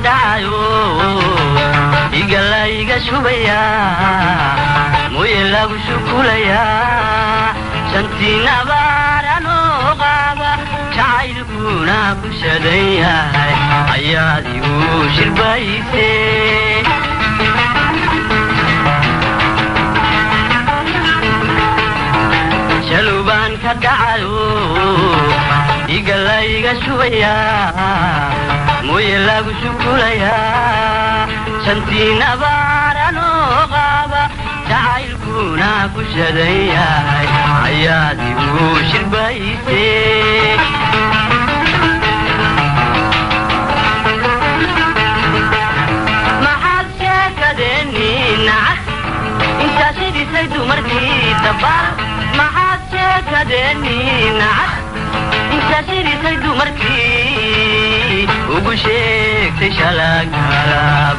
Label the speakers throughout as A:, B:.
A: kadhacayo igalayga shubaya mooye lagu shukulaya shantina baarano qaba jacaylkuna ku shadan yahay ayaad igu shirbayse shaluban kadhacayo igalayga shubaya mooye lagu shukulaya shantina baarano qaba jacaylkuna ku shadan yahay ayaad igu shirbayse maxaad sheekadeeni nacad intaa shidisay dumarkii dabaal maxaad sheekadeeni nacad intaa shidisay dumarkii ugu sheegtay shalagalaab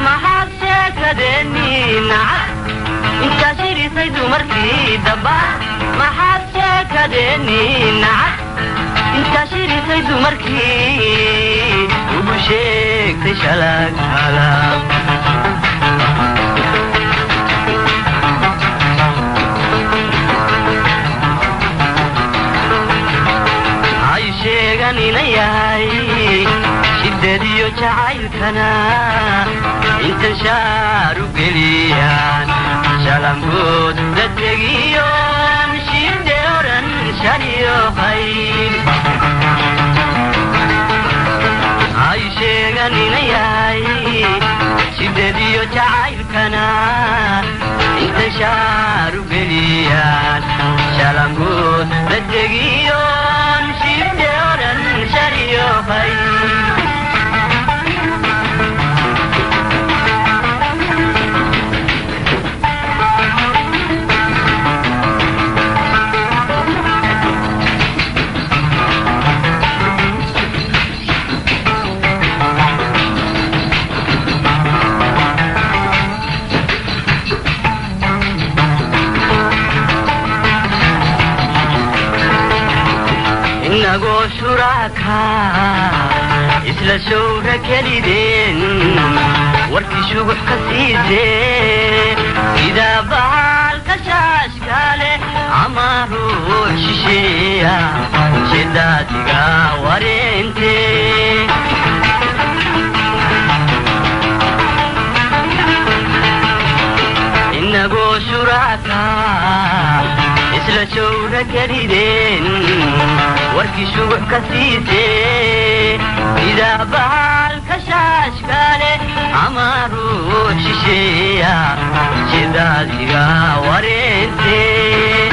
A: maxaad sheekadeeni nacad intaa shidisay dumarkii dabaal maxaad sheekadeeni nacad intaa shidisay dumarkii ugu sheegtay shalagalaab sheeganina yahay shiddadiyo jacaylkana inta shaaru geliyaan shalangood la tegiyo shidde oran shaniyo khayr ay sheeganina yahay shiddadiyo jacaylkana inta shaaru geliyaan shalangood la tegiyo شريو خير إنغو شراكا إسلا شورا كاليدين وركي شوق قسيدين إذا بحال كشاش قالي عمارو شيشيا شداتيغا ورينتي إنغو شراكا إسلا شورا كاليدين warkii shuguc ka siisee idaa bahal ka shaashkaale ama ruux shisheeya sidaadiga wareentee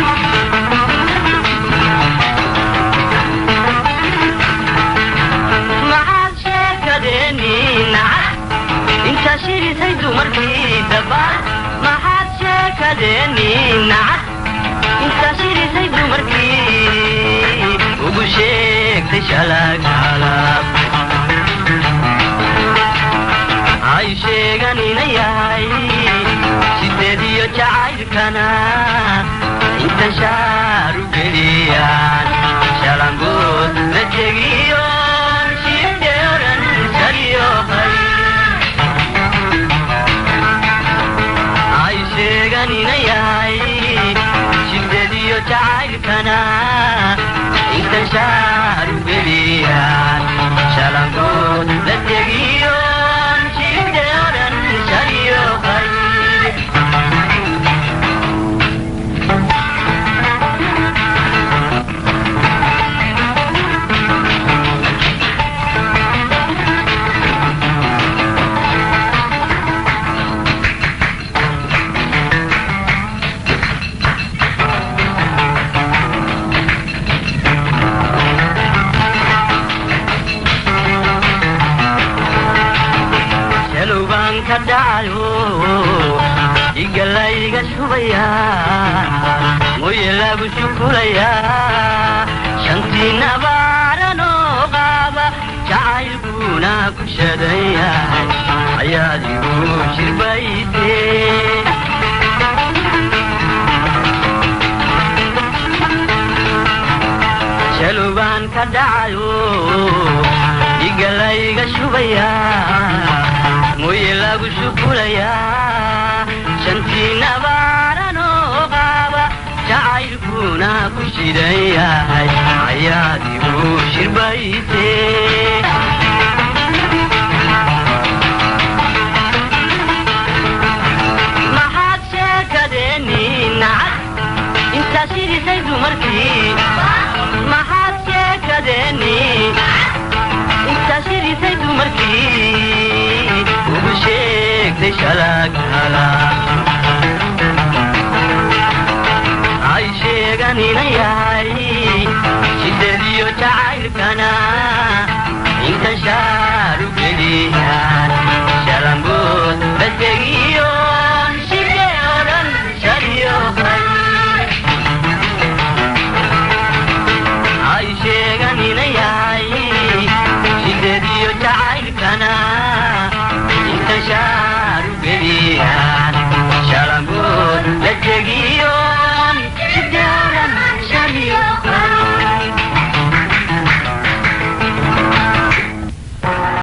A: maxaad sheekadeeni nacad intaa shirisay dumarkii dabaal maxaad sheekadeeni nacad intaa shirisay dumarkii ugu sheegtay shalagalaab ay sheeganina yahay sideediyo jacaylkana inta shaaru geliyaan shalangood la tegiyo shidde oran shariyo khayr ay sheeganina yahay sideediyo jacaylkana inta shaaru geliyaan shalangood la tegiyo shidde oran shariyo khayr kadhacayo igalayga shubaya mooye lagu shukulaya shantina baarano qaba jacaylkuna ku shadan yahay ayaad igu shirbayse كدعيو يقليق شوية ويلاق شكوليا شنتي نبارنو غابة جعيلكونا كشيديا عيادي وشير بيتي ما حد شاكدني نعد انت شيري سيدو مركي ما حد شاكدني انت شيري سيدو مركي وبشيك تشالك هلا عايشة غنينا يا